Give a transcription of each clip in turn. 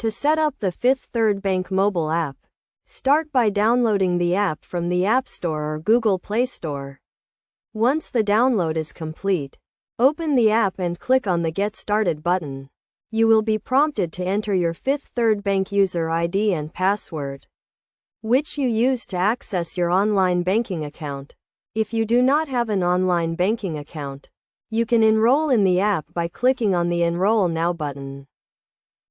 To set up the Fifth Third Bank mobile app, start by downloading the app from the App Store or Google Play Store. Once the download is complete, open the app and click on the Get Started button. You will be prompted to enter your Fifth Third Bank user ID and password, which you use to access your online banking account. If you do not have an online banking account, you can enroll in the app by clicking on the Enroll Now button.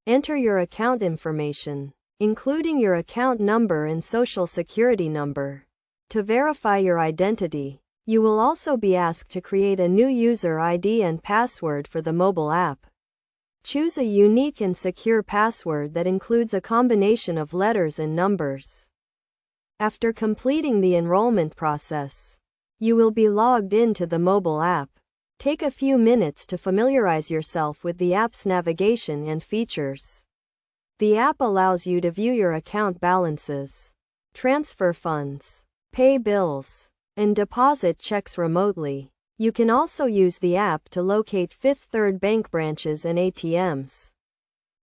Enter your account information, including your account number and social security number. To verify your identity, you will also be asked to create a new user ID and password for the mobile app. Choose a unique and secure password that includes a combination of letters and numbers. After completing the enrollment process, you will be logged into the mobile app. Take a few minutes to familiarize yourself with the app's navigation and features. The app allows you to view your account balances, transfer funds, pay bills, and deposit checks remotely. You can also use the app to locate Fifth Third Bank branches and ATMs.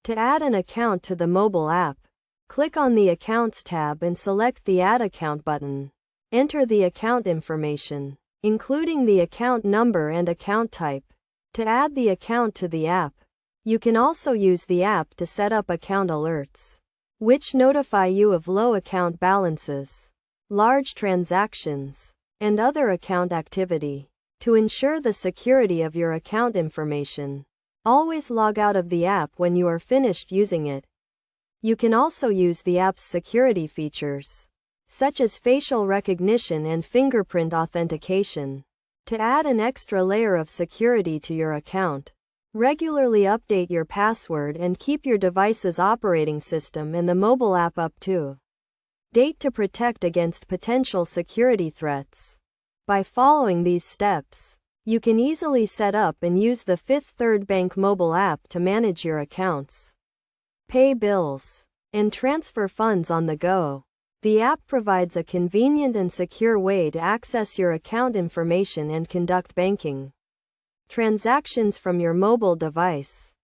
To add an account to the mobile app, click on the Accounts tab and select the Add Account button. Enter the account information, including the account number and account type. To add the account to the app, you can also use the app to set up account alerts, which notify you of low account balances, large transactions, and other account activity. To ensure the security of your account information, always log out of the app when you are finished using it. You can also use the app's security features, such as facial recognition and fingerprint authentication, to add an extra layer of security to your account. Regularly update your password and keep your device's operating system and the mobile app up to date to protect against potential security threats. By following these steps, you can easily set up and use the Fifth Third Bank mobile app to manage your accounts, pay bills, and transfer funds on the go. The app provides a convenient and secure way to access your account information and conduct banking transactions from your mobile device.